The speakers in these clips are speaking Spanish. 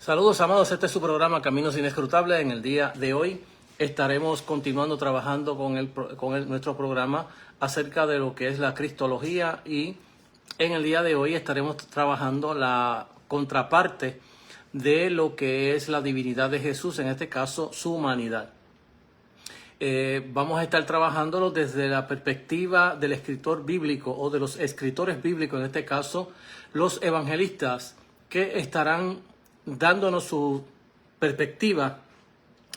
Saludos amados, este es su programa Caminos Inescrutables. En el día de hoy estaremos continuando trabajando con nuestro programa acerca de lo que es la cristología, y en el día de hoy estaremos trabajando la contraparte de lo que es la divinidad de Jesús, en este caso su humanidad. Vamos a estar trabajándolo desde la perspectiva del escritor bíblico o de los escritores bíblicos, en este caso los evangelistas, que estarán dándonos su perspectiva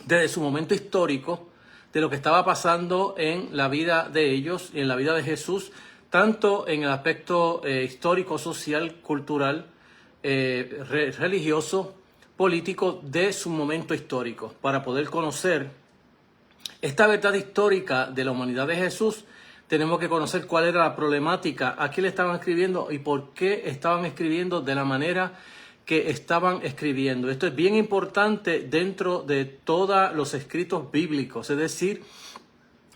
desde su momento histórico de lo que estaba pasando en la vida de ellos y en la vida de Jesús, tanto en el aspecto histórico, social, cultural, religioso, político de su momento histórico, para poder conocer esta verdad histórica de la humanidad de Jesús. Tenemos que conocer cuál era la problemática, a quién le estaban escribiendo y por qué estaban escribiendo de la manera que estaban escribiendo. Esto es bien importante dentro de todos los escritos bíblicos, es decir,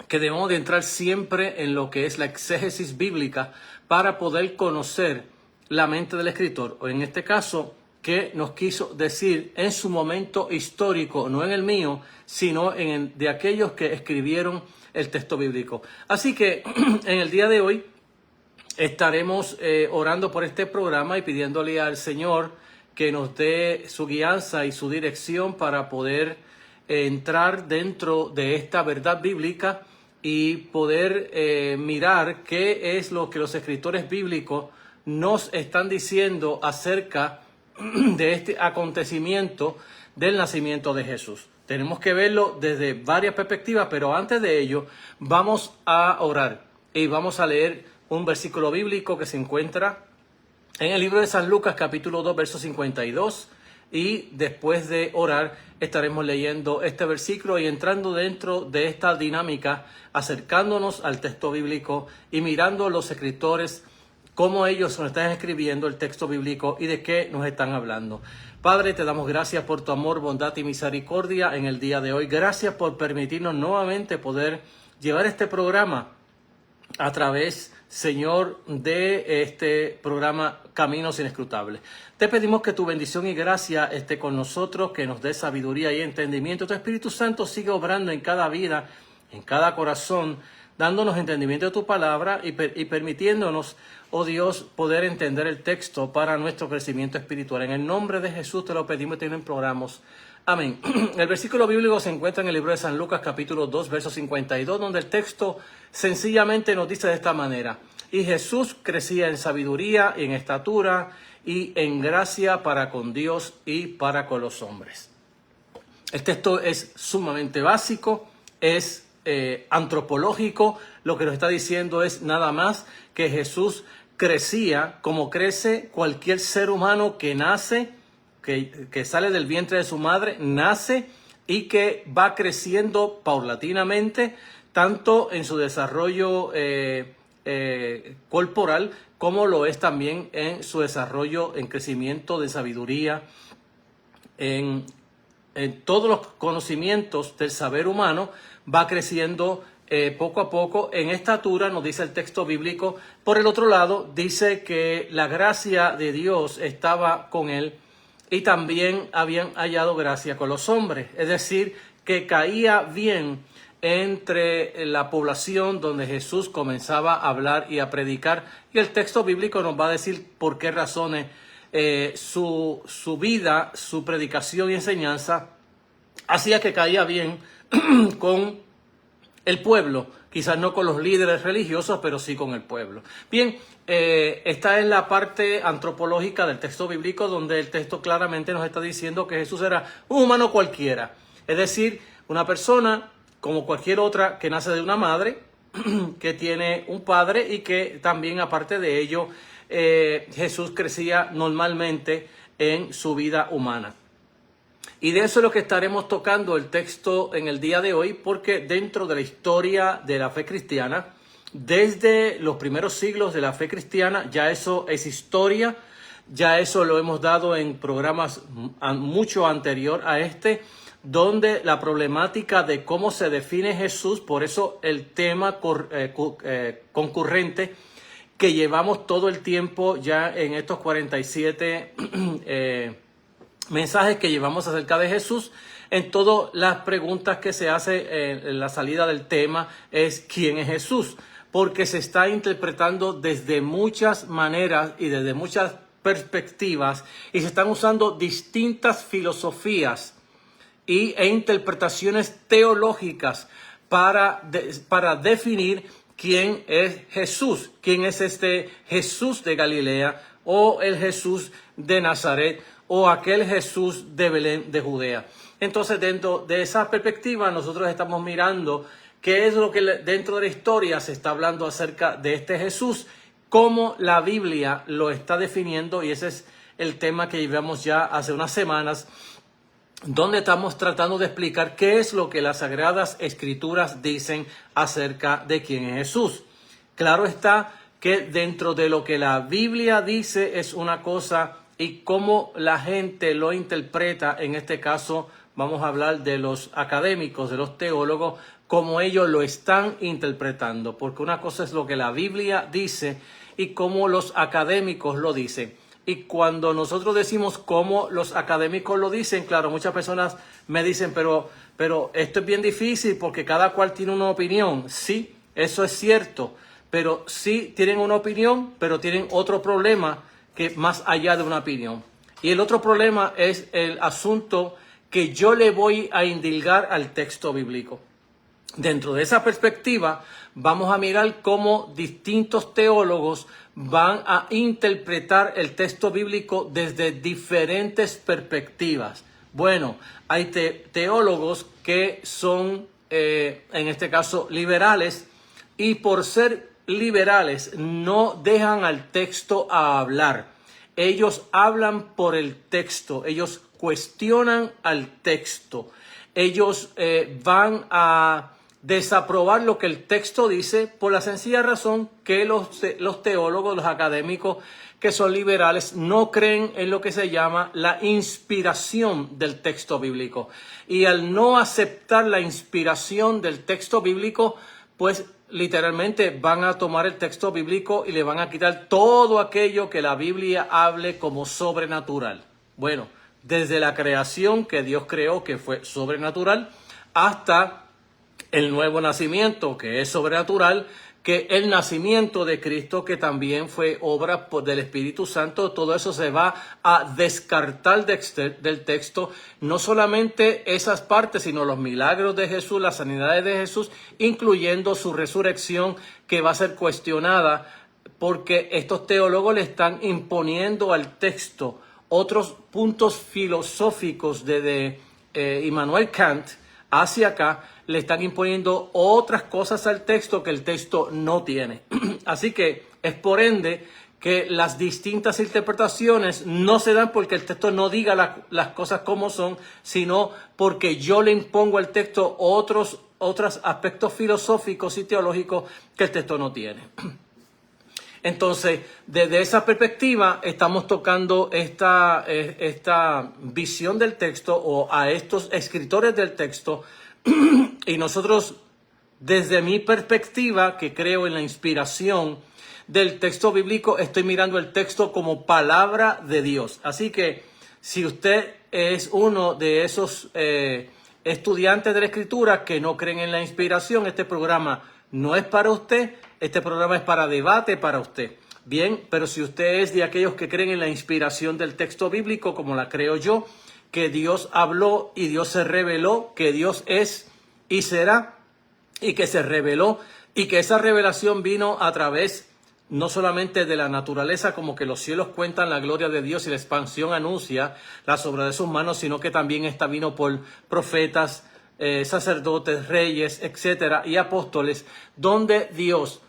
que debemos de entrar siempre en lo que es la exégesis bíblica para poder conocer la mente del escritor, o en este caso, qué nos quiso decir en su momento histórico, no en el mío, sino en el de aquellos que escribieron el texto bíblico. Así que en el día de hoy estaremos orando por este programa y pidiéndole al Señor que nos dé su guianza y su dirección para poder entrar dentro de esta verdad bíblica y poder mirar qué es lo que los escritores bíblicos nos están diciendo acerca de este acontecimiento del nacimiento de Jesús. Tenemos que verlo desde varias perspectivas, pero antes de ello vamos a orar y vamos a leer un versículo bíblico que se encuentra en el libro de San Lucas, capítulo 2, verso 52, y después de orar estaremos leyendo este versículo y entrando dentro de esta dinámica, acercándonos al texto bíblico y mirando los escritores, cómo ellos nos están escribiendo el texto bíblico y de qué nos están hablando. Padre, te damos gracias por tu amor, bondad y misericordia en el día de hoy. Gracias por permitirnos nuevamente poder llevar este programa a través, Señor, de este programa Caminos Inescrutables. Te pedimos que tu bendición y gracia esté con nosotros, que nos dé sabiduría y entendimiento. Tu Espíritu Santo sigue obrando en cada vida, en cada corazón, dándonos entendimiento de tu palabra y permitiéndonos, oh Dios, poder entender el texto para nuestro crecimiento espiritual. En el nombre de Jesús te lo pedimos y te lo imploramos. Amén. El versículo bíblico se encuentra en el libro de San Lucas, capítulo 2, verso 52, donde el texto sencillamente nos dice de esta manera: y Jesús crecía en sabiduría y en estatura y en gracia para con Dios y para con los hombres. El texto es sumamente básico, es antropológico. Lo que nos está diciendo es nada más que Jesús crecía como crece cualquier ser humano que nace, que sale del vientre de su madre, nace y que va creciendo paulatinamente, tanto en su desarrollo corporal como lo es también en su desarrollo, en crecimiento de sabiduría, en todos los conocimientos del saber humano. Va creciendo poco a poco en estatura, nos dice el texto bíblico. Por el otro lado, dice que la gracia de Dios estaba con él y también habían hallado gracia con los hombres. Es decir, que caía bien entre la población donde Jesús comenzaba a hablar y a predicar. Y el texto bíblico nos va a decir por qué razones su vida, su predicación y enseñanza hacía que caía bien con el pueblo, quizás no con los líderes religiosos, pero sí con el pueblo. Bien, esta es la parte antropológica del texto bíblico, donde el texto claramente nos está diciendo que Jesús era un humano cualquiera, es decir, una persona como cualquier otra que nace de una madre, que tiene un padre y que también, aparte de ello, Jesús crecía normalmente en su vida humana. Y de eso es lo que estaremos tocando el texto en el día de hoy, porque dentro de la historia de la fe cristiana, desde los primeros siglos de la fe cristiana, ya eso es historia, ya eso lo hemos dado en programas mucho anterior a este, donde la problemática de cómo se define Jesús, por eso el tema concurrente que llevamos todo el tiempo ya en estos 47 mensajes que llevamos acerca de Jesús. En todas las preguntas que se hace en la salida del tema es ¿quién es Jesús? Porque se está interpretando desde muchas maneras y desde muchas perspectivas y se están usando distintas filosofías e interpretaciones teológicas para definir quién es Jesús, quién es este Jesús de Galilea o el Jesús de Nazaret o aquel Jesús de Belén de Judea. Entonces, dentro de esa perspectiva, nosotros estamos mirando qué es lo que dentro de la historia se está hablando acerca de este Jesús, cómo la Biblia lo está definiendo, y ese es el tema que llevamos ya hace unas semanas, donde estamos tratando de explicar qué es lo que las Sagradas Escrituras dicen acerca de quién es Jesús. Claro está que dentro de lo que la Biblia dice es una cosa y cómo la gente lo interpreta, en este caso vamos a hablar de los académicos, de los teólogos, cómo ellos lo están interpretando, porque una cosa es lo que la Biblia dice y cómo los académicos lo dicen. Y cuando nosotros decimos cómo los académicos lo dicen, claro, muchas personas me dicen, pero esto es bien difícil porque cada cual tiene una opinión. Sí, eso es cierto, pero sí tienen una opinión, pero tienen otro problema que más allá de una opinión. Y el otro problema es el asunto que yo le voy a indilgar al texto bíblico. Dentro de esa perspectiva, vamos a mirar cómo distintos teólogos van a interpretar el texto bíblico desde diferentes perspectivas. Bueno, hay teólogos que son, en este caso, liberales, y por ser liberales no dejan al texto a hablar. Ellos hablan por el texto, ellos cuestionan al texto, ellos van a desaprobar lo que el texto dice por la sencilla razón que los teólogos, los académicos que son liberales no creen en lo que se llama la inspiración del texto bíblico. Y al no aceptar la inspiración del texto bíblico, pues literalmente van a tomar el texto bíblico y le van a quitar todo aquello que la Biblia hable como sobrenatural. Bueno, desde la creación que Dios creó, que fue sobrenatural, hasta el nuevo nacimiento, que es sobrenatural, que el nacimiento de Cristo, que también fue obra del Espíritu Santo. Todo eso se va a descartar del texto, no solamente esas partes, sino los milagros de Jesús, las sanidades de Jesús, incluyendo su resurrección, que va a ser cuestionada, porque estos teólogos le están imponiendo al texto otros puntos filosóficos de Immanuel Kant hacia acá, le están imponiendo otras cosas al texto que el texto no tiene. Así que es por ende que las distintas interpretaciones no se dan porque el texto no diga las cosas como son, sino porque yo le impongo al texto otros aspectos filosóficos y teológicos que el texto no tiene. Entonces, desde esa perspectiva, estamos tocando esta visión del texto o a estos escritores del texto. Y nosotros, desde mi perspectiva, que creo en la inspiración del texto bíblico, estoy mirando el texto como palabra de Dios. Así que, si usted es uno de esos estudiantes de la Escritura que no creen en la inspiración, este programa no es para usted. Este programa es para debate para usted. Bien, pero si usted es de aquellos que creen en la inspiración del texto bíblico, como la creo yo, que Dios habló y Dios se reveló, que Dios es y será, y que se reveló, y que esa revelación vino a través no solamente de la naturaleza, como que los cielos cuentan la gloria de Dios y la expansión anuncia las obras de sus manos, sino que también esta vino por profetas, sacerdotes, reyes, etcétera, y apóstoles, donde Dios,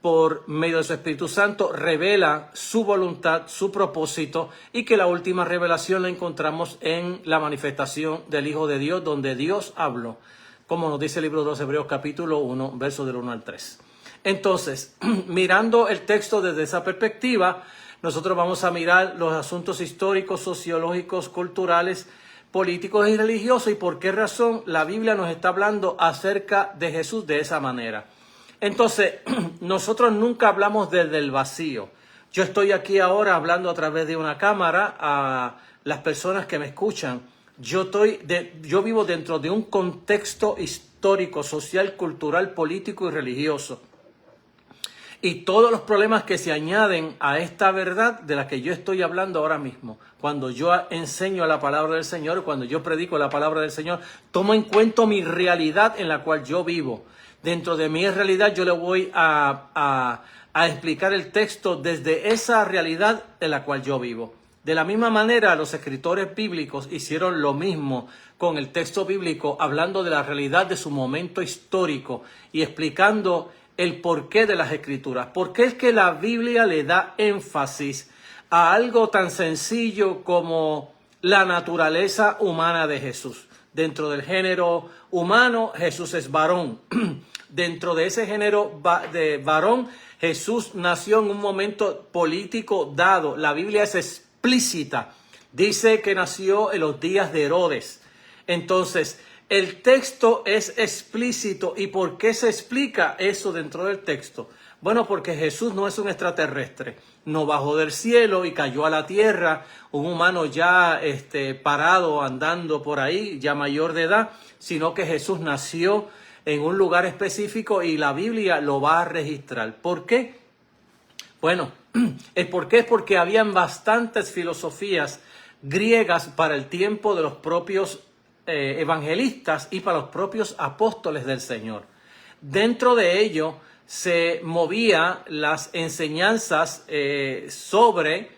por medio de su Espíritu Santo, revela su voluntad, su propósito, y que la última revelación la encontramos en la manifestación del Hijo de Dios, donde Dios habló, como nos dice el libro de los Hebreos capítulo 1, versos del 1 al 3. Entonces, mirando el texto desde esa perspectiva, nosotros vamos a mirar los asuntos históricos, sociológicos, culturales, políticos y religiosos, y por qué razón la Biblia nos está hablando acerca de Jesús de esa manera. Entonces, nosotros nunca hablamos desde el vacío. Yo estoy aquí ahora hablando a través de una cámara a las personas que me escuchan. Yo vivo dentro de un contexto histórico, social, cultural, político y religioso. Y todos los problemas que se añaden a esta verdad de la que yo estoy hablando ahora mismo. Cuando yo enseño la palabra del Señor, cuando yo predico la palabra del Señor, tomo en cuenta mi realidad en la cual yo vivo. Dentro de mi realidad yo le voy a explicar el texto desde esa realidad en la cual yo vivo. De la misma manera, los escritores bíblicos hicieron lo mismo con el texto bíblico, hablando de la realidad de su momento histórico y explicando el porqué de las escrituras. ¿Por qué es que la Biblia le da énfasis a algo tan sencillo como la naturaleza humana de Jesús? Dentro del género humano, Jesús es varón. Dentro de ese género de varón, Jesús nació en un momento político dado. La Biblia es explícita. Dice que nació en los días de Herodes. Entonces, el texto es explícito. ¿Y por qué se explica eso dentro del texto? Bueno, porque Jesús no es un extraterrestre. No bajó del cielo y cayó a la tierra, un humano ya parado, andando por ahí, ya mayor de edad, sino que Jesús nació en un lugar específico y la Biblia lo va a registrar. ¿Por qué? Bueno, el por qué es porque habían bastantes filosofías griegas para el tiempo de los propios evangelistas y para los propios apóstoles del Señor. Dentro de ello se movían las enseñanzas sobre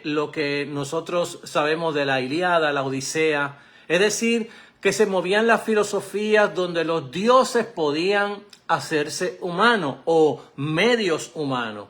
lo que nosotros sabemos de la Ilíada, la Odisea, es decir, que se movían las filosofías donde los dioses podían hacerse humanos o medios humanos.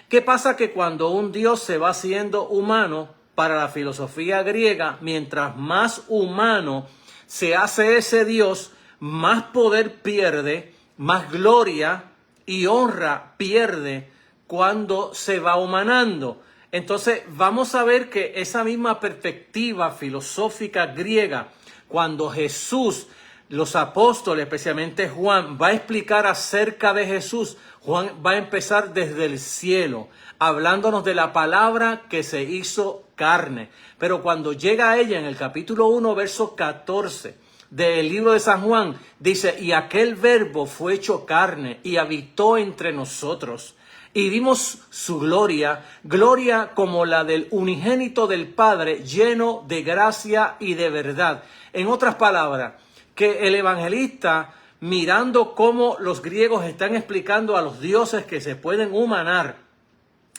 ¿Qué pasa? Que cuando un dios se va haciendo humano, para la filosofía griega, mientras más humano se hace ese Dios, más poder pierde, más gloria y honra pierde cuando se va humanando. Entonces vamos a ver que esa misma perspectiva filosófica griega, cuando Jesús, los apóstoles, especialmente Juan, va a explicar acerca de Jesús, Juan va a empezar desde el cielo, hablándonos de la palabra que se hizo carne. Pero cuando llega a ella en el capítulo 1, verso 14 del libro de San Juan, dice, y aquel verbo fue hecho carne y habitó entre nosotros. Y vimos su gloria, gloria como la del unigénito del Padre, lleno de gracia y de verdad. En otras palabras, que el evangelista, mirando cómo los griegos están explicando a los dioses que se pueden humanar,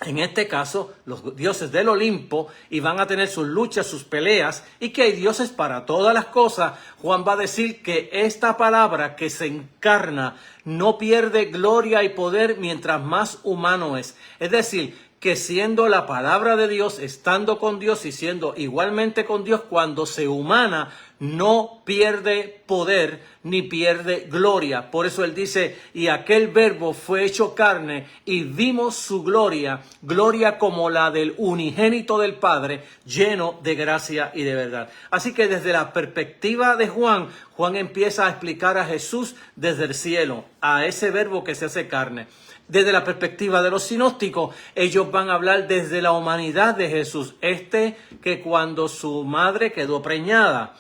en este caso, los dioses del Olimpo, y van a tener sus luchas, sus peleas, y que hay dioses para todas las cosas, Juan va a decir que esta palabra que se encarna no pierde gloria y poder mientras más humano es. Es decir, que siendo la palabra de Dios, estando con Dios y siendo igualmente con Dios, cuando se humana, no pierde poder ni pierde gloria. Por eso él dice, y aquel verbo fue hecho carne y vimos su gloria, gloria como la del unigénito del Padre, lleno de gracia y de verdad. Así que desde la perspectiva de Juan, Juan empieza a explicar a Jesús desde el cielo, a ese verbo que se hace carne. Desde la perspectiva de los sinópticos, ellos van a hablar desde la humanidad de Jesús. Que cuando su madre quedó preñada,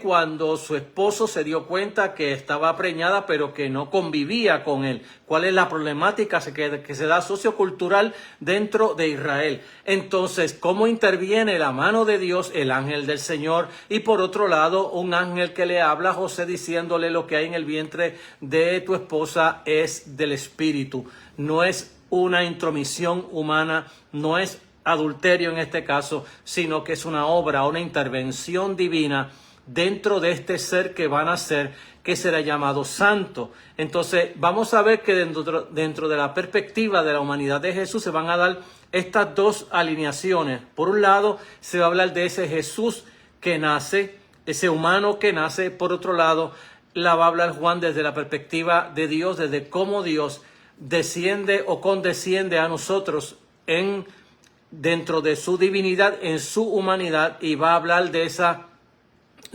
cuando su esposo se dio cuenta que estaba preñada pero que no convivía con él. ¿Cuál es la problemática que se da sociocultural dentro de Israel? Entonces, ¿cómo interviene la mano de Dios, el ángel del Señor? Y por otro lado, un ángel que le habla a José diciéndole lo que hay en el vientre de tu esposa es del Espíritu. No es una intromisión humana, no es adulterio en este caso, sino que es una obra, una intervención divina dentro de este ser que van a ser, que será llamado santo. Entonces vamos a ver que dentro de la perspectiva de la humanidad de Jesús se van a dar estas dos alineaciones. Por un lado se va a hablar de ese Jesús que nace, ese humano que nace. Por otro lado la va a hablar Juan desde la perspectiva de Dios, desde cómo Dios desciende o condesciende a nosotros dentro de su divinidad, en su humanidad, y va a hablar de esa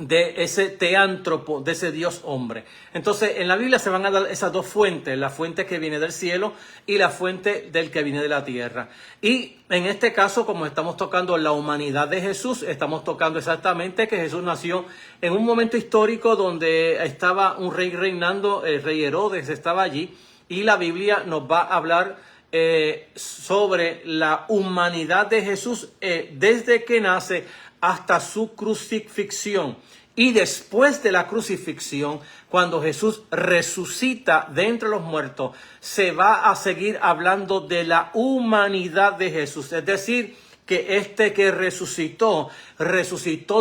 de ese teántropo, de ese Dios hombre. Entonces, en la Biblia se van a dar esas dos fuentes, la fuente que viene del cielo y la fuente del que viene de la tierra. Y en este caso, como estamos tocando la humanidad de Jesús, estamos tocando exactamente que Jesús nació en un momento histórico donde estaba un rey reinando, el rey Herodes estaba allí, y la Biblia nos va a hablar sobre la humanidad de Jesús desde que nace hasta su crucifixión. Y después de la crucifixión, cuando Jesús resucita de entre los muertos, se va a seguir hablando de la humanidad de Jesús. Es decir, que este que resucitó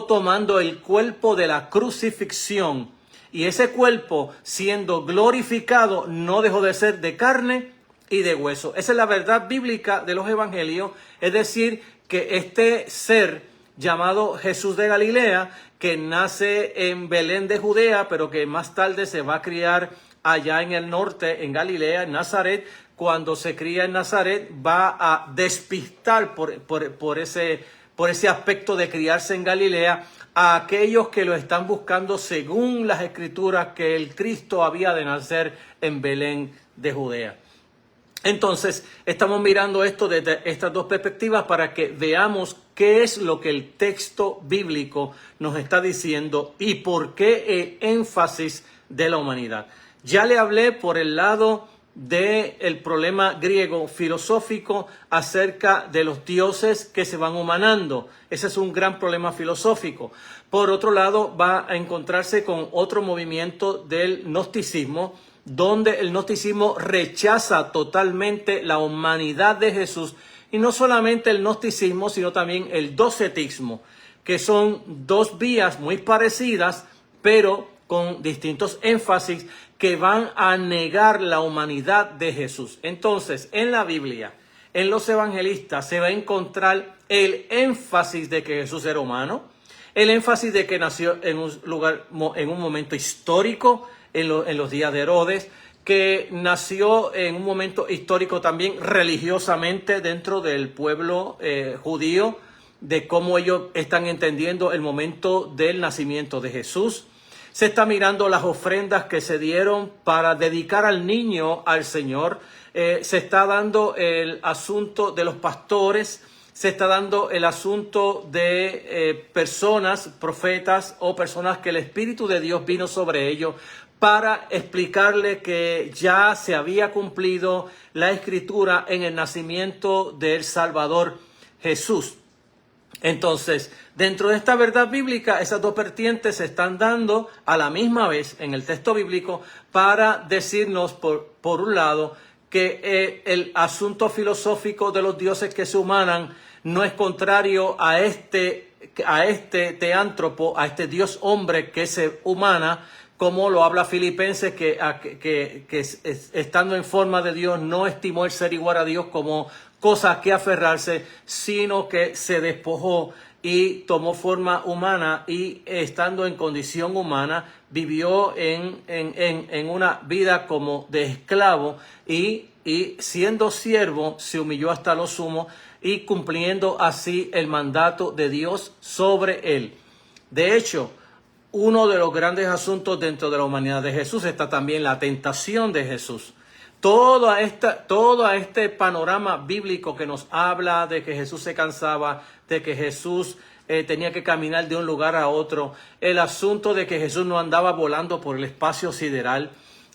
tomando el cuerpo de la crucifixión. Y ese cuerpo, siendo glorificado, no dejó de ser de carne y de hueso. Esa es la verdad bíblica de los evangelios. Es decir, que este ser llamado Jesús de Galilea, que nace en Belén de Judea, pero que más tarde se va a criar allá en el norte, en Galilea, en Nazaret. Cuando se cría en Nazaret, va a despistar por ese aspecto de criarse en Galilea a aquellos que lo están buscando según las escrituras, que el Cristo había de nacer en Belén de Judea. Entonces, estamos mirando esto desde estas dos perspectivas para que veamos qué es lo que el texto bíblico nos está diciendo y por qué el énfasis de la humanidad. Ya le hablé por el lado del problema griego filosófico acerca de los dioses que se van humanando. Ese es un gran problema filosófico. Por otro lado, va a encontrarse con otro movimiento del gnosticismo, donde el gnosticismo rechaza totalmente la humanidad de Jesús, y no solamente el gnosticismo, sino también el docetismo, que son dos vías muy parecidas, pero con distintos énfasis que van a negar la humanidad de Jesús. Entonces, en la Biblia, en los evangelistas, se va a encontrar el énfasis de que Jesús era humano, el énfasis de que nació en un lugar, en un momento histórico, en los días de Herodes, que nació en un momento histórico también religiosamente dentro del pueblo judío, de cómo ellos están entendiendo el momento del nacimiento de Jesús. Se está mirando las ofrendas que se dieron para dedicar al niño al Señor. Se está dando el asunto de los pastores. Se está dando el asunto de personas, profetas o personas que el Espíritu de Dios vino sobre ellos para explicarle que ya se había cumplido la Escritura en el nacimiento del Salvador Jesús. Entonces, dentro de esta verdad bíblica, esas dos vertientes se están dando a la misma vez en el texto bíblico para decirnos, por un lado, que el asunto filosófico de los dioses que se humanan no es contrario a este teántropo, a este Dios hombre que se humana, como lo habla Filipenses, que estando en forma de Dios no estimó el ser igual a Dios como cosa que aferrarse, sino que se despojó y tomó forma humana, y estando en condición humana vivió en una vida como de esclavo, y siendo siervo se humilló hasta lo sumo, y cumpliendo así el mandato de Dios sobre él. De hecho, uno de los grandes asuntos dentro de la humanidad de Jesús está también la tentación de Jesús. Todo este panorama bíblico que nos habla de que Jesús se cansaba, de que Jesús tenía que caminar de un lugar a otro, el asunto de que Jesús no andaba volando por el espacio sideral,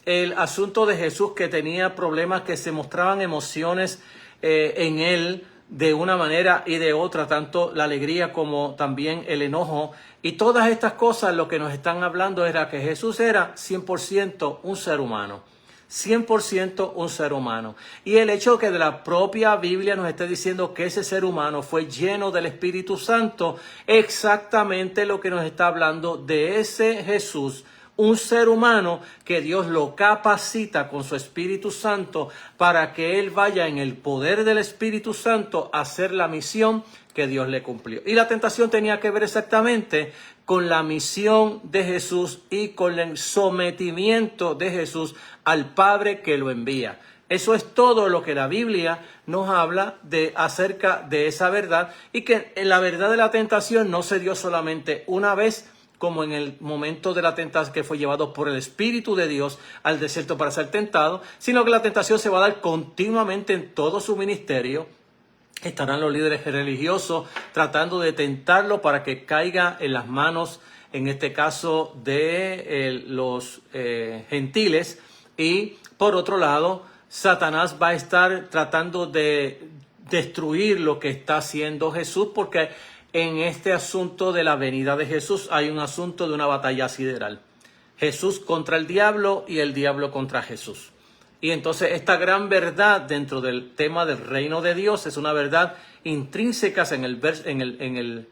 el asunto de Jesús que tenía problemas, que se mostraban emociones en él de una manera y de otra, tanto la alegría como también el enojo. Y todas estas cosas lo que nos están hablando era que Jesús era 100% un ser humano. 100% un ser humano. Y el hecho que de la propia Biblia nos esté diciendo que ese ser humano fue lleno del Espíritu Santo, exactamente lo que nos está hablando de ese Jesús, un ser humano que Dios lo capacita con su Espíritu Santo para que él vaya en el poder del Espíritu Santo a hacer la misión que Dios le cumplió. Y la tentación tenía que ver exactamente con la misión de Jesús y con el sometimiento de Jesús al Padre que lo envía. Eso es todo lo que la Biblia nos habla acerca de esa verdad, y que la verdad de la tentación no se dio solamente una vez como en el momento de la tentación que fue llevado por el Espíritu de Dios al desierto para ser tentado, sino que la tentación se va a dar continuamente en todo su ministerio. Estarán los líderes religiosos tratando de tentarlo para que caiga en las manos, en este caso, de los gentiles. Y por otro lado, Satanás va a estar tratando de destruir lo que está haciendo Jesús, porque en este asunto de la venida de Jesús hay un asunto de una batalla sideral. Jesús contra el diablo y el diablo contra Jesús. Y entonces esta gran verdad dentro del tema del reino de Dios es una verdad intrínseca en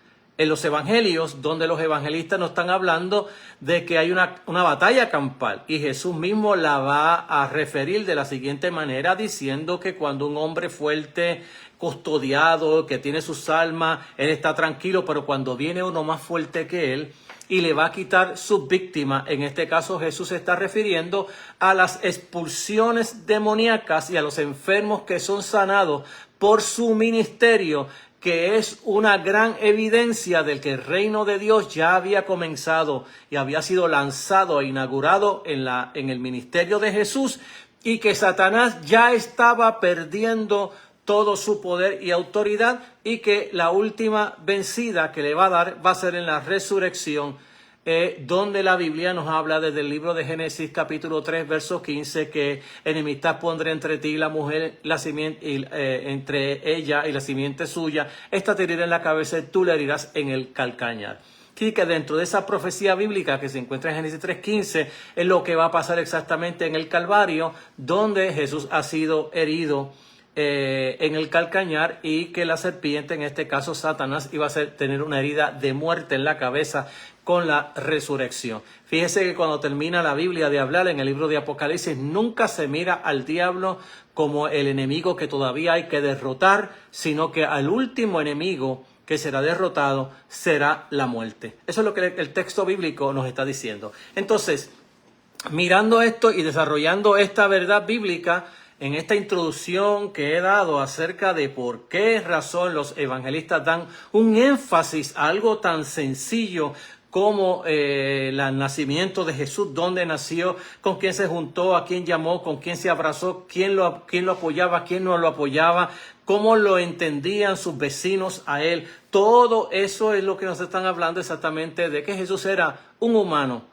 los evangelios, donde los evangelistas nos están hablando de que hay una batalla campal, y Jesús mismo la va a referir de la siguiente manera, diciendo que cuando un hombre fuerte, custodiado, que tiene sus almas, él está tranquilo, pero cuando viene uno más fuerte que él y le va a quitar sus víctimas, en este caso Jesús se está refiriendo a las expulsiones demoníacas y a los enfermos que son sanados por su ministerio, que es una gran evidencia de que el reino de Dios ya había comenzado y había sido lanzado e inaugurado en el ministerio de Jesús, y que Satanás ya estaba perdiendo todo su poder y autoridad, y que la última vencida que le va a dar va a ser en la resurrección, donde la Biblia nos habla desde el libro de Génesis capítulo 3 verso 15 que enemistad pondré entre ti y la mujer, entre ella y la simiente suya, esta te herirá en la cabeza y tú le herirás en el calcañar. Así que dentro de esa profecía bíblica que se encuentra en Génesis 3:15 es lo que va a pasar exactamente en el Calvario, donde Jesús ha sido herido en el calcañar, y que la serpiente, en este caso Satanás, iba a tener una herida de muerte en la cabeza con la resurrección. Fíjese que cuando termina la Biblia de hablar en el libro de Apocalipsis, nunca se mira al diablo como el enemigo que todavía hay que derrotar, sino que al último enemigo que será derrotado será la muerte. Eso es lo que el texto bíblico nos está diciendo. Entonces, mirando esto y desarrollando esta verdad bíblica, en esta introducción que he dado acerca de por qué razón los evangelistas dan un énfasis a algo tan sencillo como el nacimiento de Jesús, dónde nació, con quién se juntó, a quién llamó, con quién se abrazó, quién lo apoyaba, quién no lo apoyaba, cómo lo entendían sus vecinos a él. Todo eso es lo que nos están hablando exactamente de que Jesús era un humano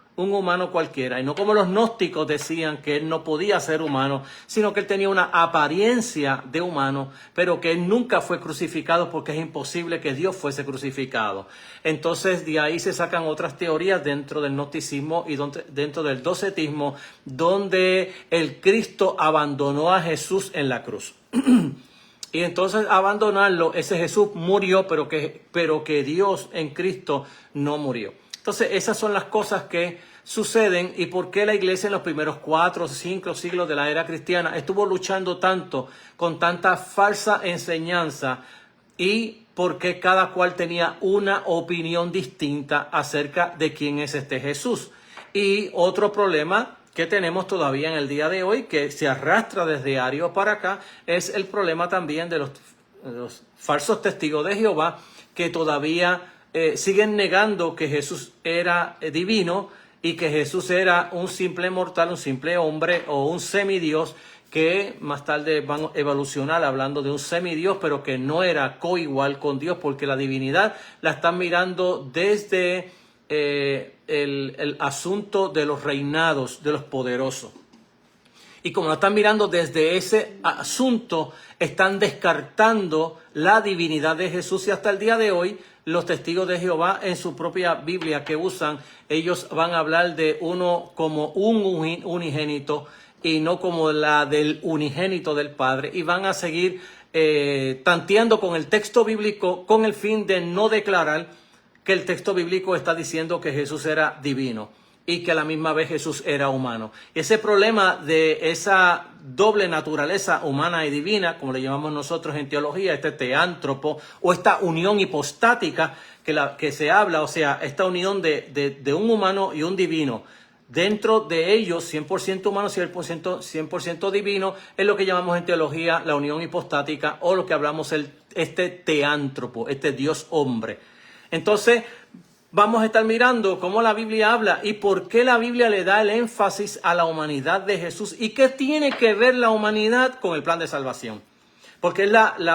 cualquiera, y no como los gnósticos decían que él no podía ser humano, sino que él tenía una apariencia de humano, pero que él nunca fue crucificado, porque es imposible que Dios fuese crucificado. Entonces de ahí se sacan otras teorías dentro del gnosticismo y dentro del docetismo, donde el Cristo abandonó a Jesús en la cruz. Y entonces abandonarlo, ese Jesús murió, pero que Dios en Cristo no murió. Entonces esas son las cosas que suceden, y por qué la iglesia en los primeros 4 o 5 siglos de la era cristiana estuvo luchando tanto con tanta falsa enseñanza, y por qué cada cual tenía una opinión distinta acerca de quién es este Jesús. Y otro problema que tenemos todavía en el día de hoy, que se arrastra desde Ario para acá, es el problema también de los falsos testigos de Jehová, que todavía siguen negando que Jesús era divino, y que Jesús era un simple mortal, un simple hombre o un semidios, que más tarde van a evolucionar hablando de un semidios, pero que no era coigual con Dios, porque la divinidad la están mirando desde el asunto de los reinados, de los poderosos. Y como lo están mirando desde ese asunto, están descartando la divinidad de Jesús, y hasta el día de hoy los testigos de Jehová en su propia Biblia que usan, ellos van a hablar de uno como un unigénito y no como la del unigénito del Padre, y van a seguir tanteando con el texto bíblico con el fin de no declarar que el texto bíblico está diciendo que Jesús era divino y que a la misma vez Jesús era humano. Ese problema de esa doble naturaleza humana y divina, como le llamamos nosotros en teología, este teántropo, o esta unión hipostática que se habla, o sea, esta unión de un humano y un divino, dentro de ellos 100% humano, 100% divino, es lo que llamamos en teología la unión hipostática, o lo que hablamos este teántropo, este Dios hombre. Entonces, vamos a estar mirando cómo la Biblia habla y por qué la Biblia le da el énfasis a la humanidad de Jesús y qué tiene que ver la humanidad con el plan de salvación. Porque es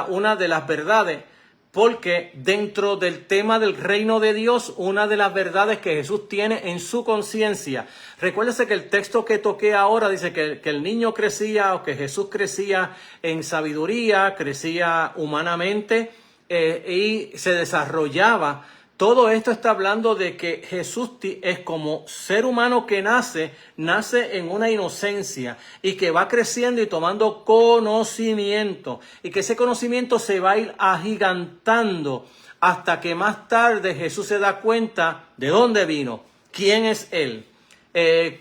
una de las verdades, porque dentro del tema del reino de Dios, una de las verdades que Jesús tiene en su conciencia. Recuérdese que el texto que toqué ahora dice que el niño crecía, o que Jesús crecía en sabiduría, crecía humanamente y se desarrollaba. Todo esto está hablando de que Jesús es como ser humano que nace en una inocencia y que va creciendo y tomando conocimiento y que ese conocimiento se va a ir agigantando hasta que más tarde Jesús se da cuenta de dónde vino, quién es Él,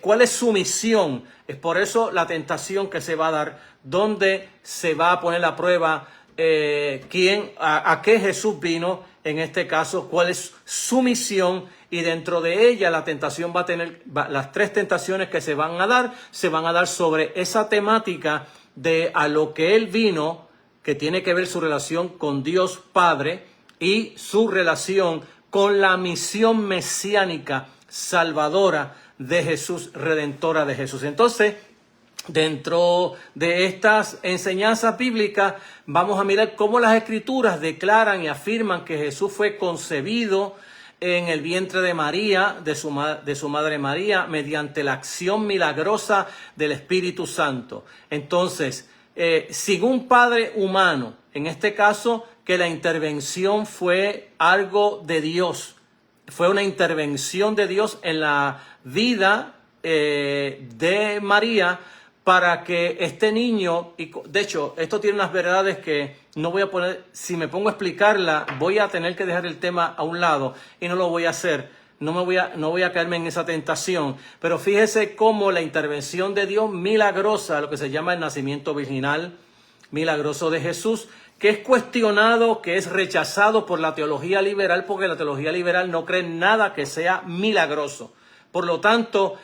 cuál es su misión. Es por eso la tentación que se va a dar, dónde se va a poner a prueba a qué Jesús vino, en este caso, cuál es su misión, y dentro de ella la tentación va a tener, las tres tentaciones que se van a dar sobre esa temática de a lo que Él vino, que tiene que ver su relación con Dios Padre y su relación con la misión mesiánica, salvadora de Jesús, redentora de Jesús. Entonces, dentro de estas enseñanzas bíblicas vamos a mirar cómo las Escrituras declaran y afirman que Jesús fue concebido en el vientre de María, de su madre María, mediante la acción milagrosa del Espíritu Santo. Entonces, sin un padre humano, en este caso que la intervención fue algo de Dios, fue una intervención de Dios en la vida de María, para que este niño, y de hecho, esto tiene unas verdades que no voy a poner, si me pongo a explicarla, voy a tener que dejar el tema a un lado y no lo voy a hacer. No voy a caerme en esa tentación. Pero fíjese cómo la intervención de Dios milagrosa, lo que se llama el nacimiento virginal milagroso de Jesús, que es cuestionado, que es rechazado por la teología liberal, porque la teología liberal no cree en nada que sea milagroso. Por lo tanto,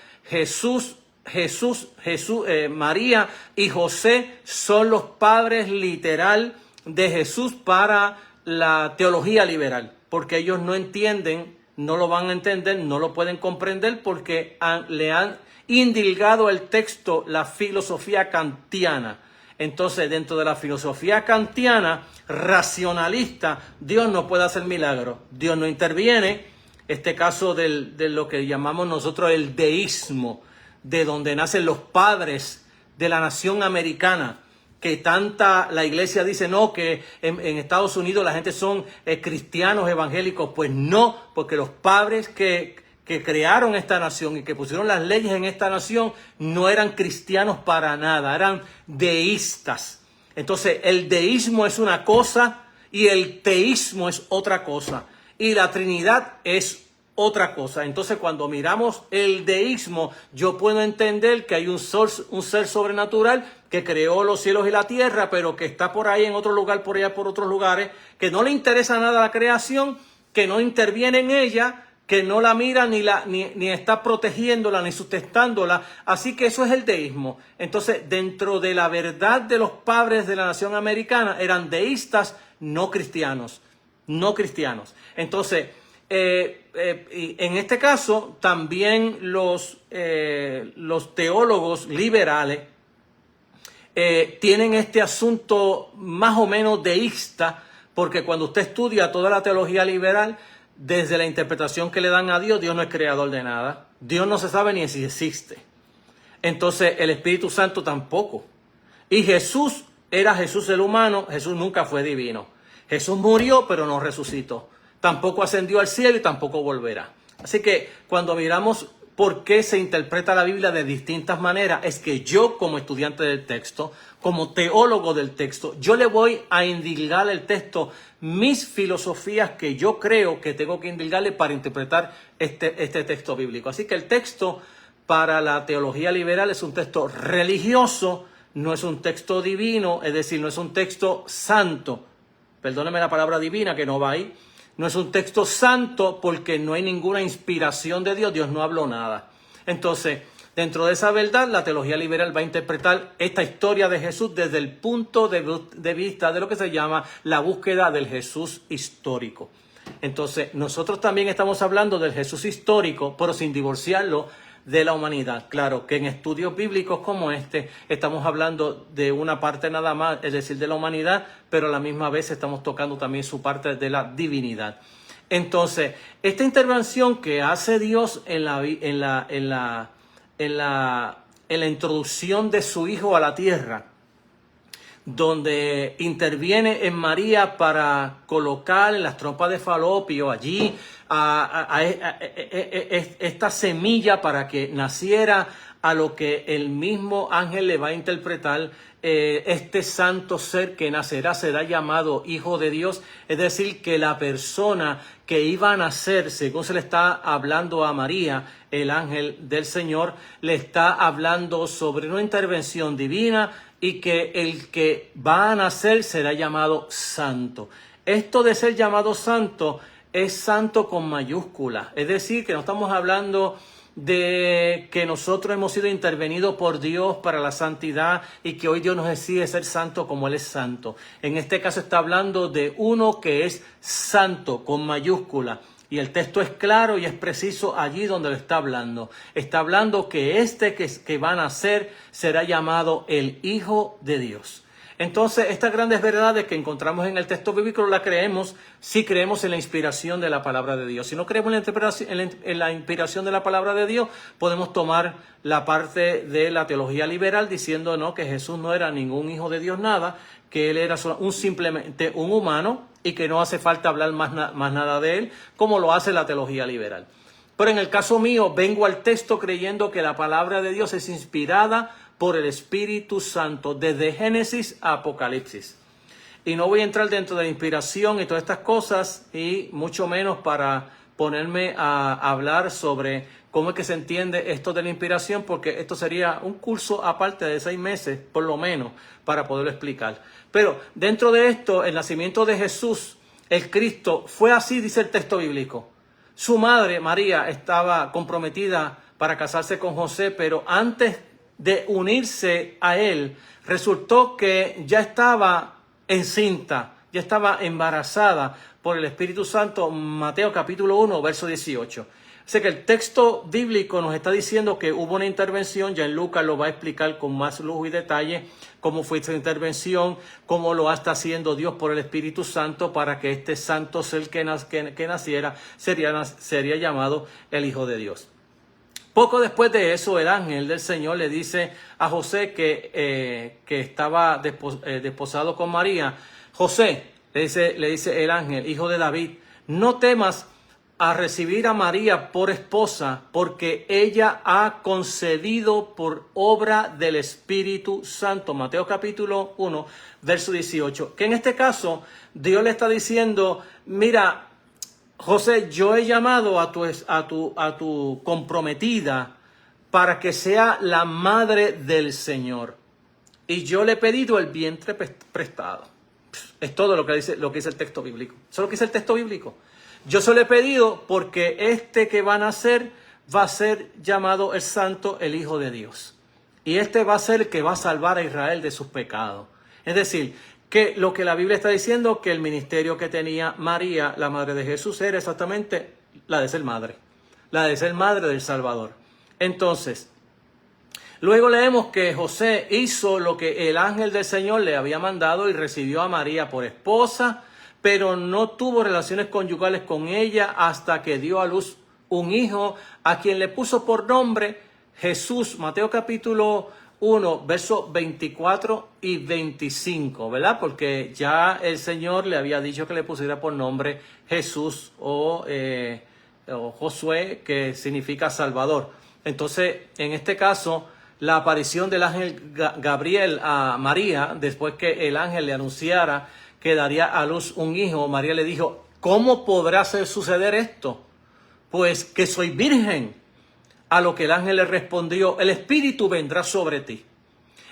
María y José son los padres literal de Jesús para la teología liberal, porque ellos no entienden, no lo van a entender, no lo pueden comprender, porque le han indilgado el texto la filosofía kantiana. Entonces, dentro de la filosofía kantiana racionalista, Dios no puede hacer milagros, Dios no interviene. Este caso de lo que llamamos nosotros el deísmo, de donde nacen los padres de la nación americana, que la iglesia dice no, que en Estados Unidos la gente son cristianos evangélicos. Pues no, porque los padres que crearon esta nación y que pusieron las leyes en esta nación no eran cristianos para nada, eran deístas. Entonces el deísmo es una cosa y el teísmo es otra cosa, y la Trinidad es otra cosa. Entonces, cuando miramos el deísmo, yo puedo entender que hay un ser sobrenatural que creó los cielos y la tierra, pero que está por ahí en otro lugar, por allá por otros lugares, que no le interesa nada la creación, que no interviene en ella, que no la mira ni está protegiéndola ni sustentándola. Así que eso es el deísmo. Entonces, dentro de la verdad de los padres de la nación americana, eran deístas, no cristianos. Entonces, en este caso, también los teólogos liberales tienen este asunto más o menos deísta, porque cuando usted estudia toda la teología liberal, desde la interpretación que le dan a Dios, Dios no es creador de nada. Dios no se sabe ni si existe. Entonces, el Espíritu Santo tampoco. Y Jesús era Jesús el humano, Jesús nunca fue divino. Jesús murió, pero no resucitó. Tampoco ascendió al cielo y tampoco volverá. Así que cuando miramos por qué se interpreta la Biblia de distintas maneras, es que yo, como estudiante del texto, como teólogo del texto, yo le voy a indilgar al texto mis filosofías que yo creo que tengo que indilgarle para interpretar este texto bíblico. Así que el texto para la teología liberal es un texto religioso, no es un texto divino, es decir, no es un texto santo. Perdóneme la palabra divina que no va ahí. No es un texto santo porque no hay ninguna inspiración de Dios. Dios no habló nada. Entonces, dentro de esa verdad, la teología liberal va a interpretar esta historia de Jesús desde el punto de vista de lo que se llama la búsqueda del Jesús histórico. Entonces, nosotros también estamos hablando del Jesús histórico, pero sin divorciarlo de la humanidad. Claro que en estudios bíblicos como este estamos hablando de una parte nada más, es decir, de la humanidad, pero a la misma vez estamos tocando también su parte de la divinidad. Entonces, esta intervención que hace Dios en la introducción de su Hijo a la tierra, donde interviene en María para colocar en las trompas de Falopio allí esta semilla para que naciera a lo que el mismo ángel le va a interpretar. Este santo ser que nacerá será llamado Hijo de Dios, es decir, que la persona que iba a nacer, según se le está hablando a María, el ángel del Señor, le está hablando sobre una intervención divina y que el que va a nacer será llamado santo. Esto de ser llamado santo es santo con mayúscula, es decir, que no estamos hablando de que nosotros hemos sido intervenidos por Dios para la santidad y que hoy Dios nos decide ser santo como Él es santo. En este caso está hablando de uno que es santo con mayúscula. Y el texto es claro y es preciso allí donde lo está hablando. Está hablando que este que va a nacer será llamado el Hijo de Dios. Entonces, estas grandes verdades que encontramos en el texto bíblico las creemos si creemos en la inspiración de la palabra de Dios. Si no creemos en la inspiración de la palabra de Dios, podemos tomar la parte de la teología liberal diciendo no, que Jesús no era ningún hijo de Dios nada, que Él era simplemente un humano y que no hace falta hablar más nada de Él, como lo hace la teología liberal. Pero en el caso mío, vengo al texto creyendo que la palabra de Dios es inspirada por el Espíritu Santo, desde Génesis a Apocalipsis. Y no voy a entrar dentro de la inspiración y todas estas cosas, y mucho menos para ponerme a hablar sobre cómo es que se entiende esto de la inspiración, porque esto sería un curso aparte de 6 meses, por lo menos, para poderlo explicar. Pero dentro de esto, el nacimiento de Jesús, el Cristo, fue así, dice el texto bíblico. Su madre, María, estaba comprometida para casarse con José, pero antes de unirse a él, resultó que ya estaba encinta, ya estaba embarazada por el Espíritu Santo. Mateo capítulo 1, verso 18. Así que el texto bíblico nos está diciendo que hubo una intervención, ya en Lucas lo va a explicar con más lujo y detalle, cómo fue esa intervención, cómo lo está haciendo Dios por el Espíritu Santo para que este santo ser que naciera sería llamado el Hijo de Dios. Poco después de eso, el ángel del Señor le dice a José que estaba desposado con María. José, le dice el ángel, hijo de David, no temas a recibir a María por esposa, porque ella ha concebido por obra del Espíritu Santo. Mateo capítulo 1, verso 18. Que en este caso, Dios le está diciendo, mira, José, yo he llamado a tu comprometida para que sea la madre del Señor. Y yo le he pedido el vientre prestado. Es todo lo que dice el texto bíblico. Eso es lo que dice el texto bíblico. Yo se lo he pedido porque este que va a nacer va a ser llamado el Santo, el Hijo de Dios. Y este va a ser el que va a salvar a Israel de sus pecados. Es decir, que lo que la Biblia está diciendo, que el ministerio que tenía María, la madre de Jesús, era exactamente la de ser madre del Salvador. Entonces, luego leemos que José hizo lo que el ángel del Señor le había mandado y recibió a María por esposa, pero no tuvo relaciones conyugales con ella hasta que dio a luz un hijo, a quien le puso por nombre Jesús. Mateo capítulo 1, versos 24 y 25, ¿verdad? Porque ya el Señor le había dicho que le pusiera por nombre Jesús o Josué, que significa Salvador. Entonces, en este caso, la aparición del ángel Gabriel a María, después que el ángel le anunciara que daría a luz un hijo, María le dijo, ¿cómo podrá suceder esto? Pues que soy virgen. A lo que el ángel le respondió, el Espíritu vendrá sobre ti,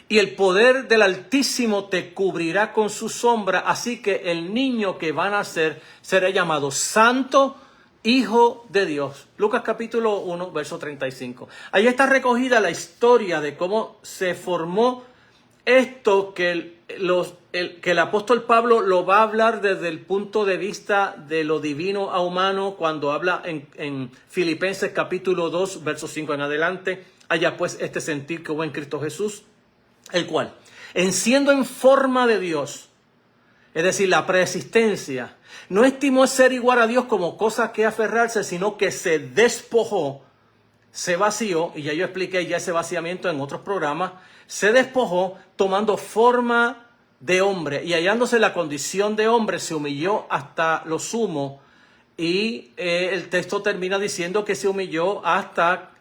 y el poder del Altísimo te cubrirá con su sombra, así que el niño que va a nacer será llamado Santo, Hijo de Dios. Lucas capítulo 1, verso 35. Ahí está recogida la historia de cómo se formó esto que el apóstol Pablo lo va a hablar desde el punto de vista de lo divino a humano cuando habla en Filipenses capítulo 2, versos 5 en adelante. Haya pues este sentir que hubo en Cristo Jesús, el cual, en siendo en forma de Dios, es decir, la preexistencia, no estimó ser igual a Dios como cosa que aferrarse, sino que se despojó, se vació, y ya yo expliqué ya ese vaciamiento en otros programas, se despojó tomando forma de hombre y hallándose en la condición de hombre, se humilló hasta lo sumo, y el texto termina diciendo que se humilló hasta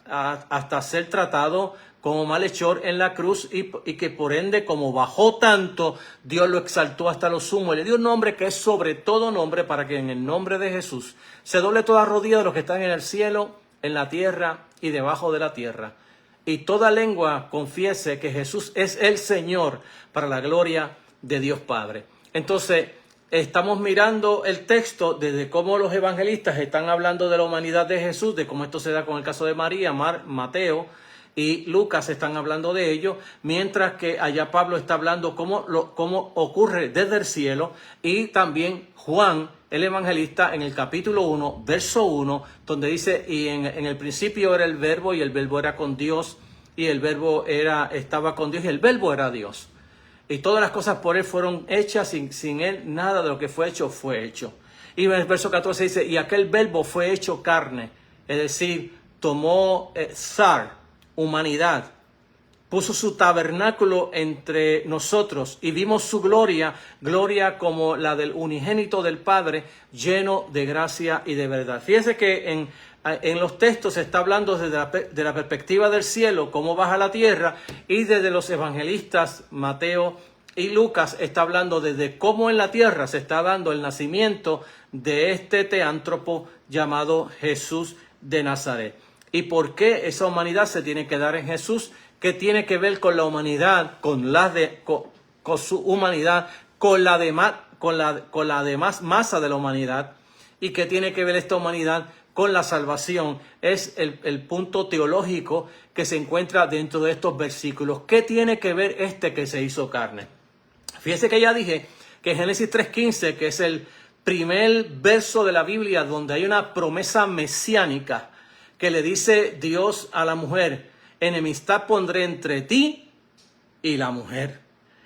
ser tratado como malhechor en la cruz y que por ende, como bajó tanto, Dios lo exaltó hasta lo sumo y le dio un nombre que es sobre todo nombre, para que en el nombre de Jesús se doble toda rodilla de los que están en el cielo, en la tierra y debajo de la tierra, y toda lengua confiese que Jesús es el Señor, para la gloria de Dios Padre. Entonces, estamos mirando el texto desde cómo los evangelistas están hablando de la humanidad de Jesús, de cómo esto se da con el caso de María, Mateo y Lucas están hablando de ello, mientras que allá Pablo está hablando cómo ocurre desde el cielo, y también Juan, el evangelista, en el capítulo 1, verso 1, donde dice, y en el principio era el verbo, y el verbo era con Dios, y el verbo estaba con Dios, y el verbo era Dios. Y todas las cosas por él fueron hechas, sin él nada de lo que fue hecho. Y en el verso 14 dice, y aquel verbo fue hecho carne, es decir, tomó humanidad, puso su tabernáculo entre nosotros y vimos su gloria como la del unigénito del Padre, lleno de gracia y de verdad. Fíjense que en los textos se está hablando de la perspectiva del cielo, cómo baja la tierra, y desde los evangelistas Mateo y Lucas está hablando desde cómo en la tierra se está dando el nacimiento de este teántropo llamado Jesús de Nazaret. ¿Y por qué esa humanidad se tiene que dar en Jesús? ¿Qué tiene que ver con la humanidad, con su humanidad, con la demás masa de la humanidad? ¿Y qué tiene que ver esta humanidad con la salvación? Es el punto teológico que se encuentra dentro de estos versículos. ¿Qué tiene que ver este que se hizo carne? Fíjense que ya dije que Génesis 3:15, que es el primer verso de la Biblia donde hay una promesa mesiánica, que le dice Dios a la mujer, enemistad pondré entre ti y la mujer,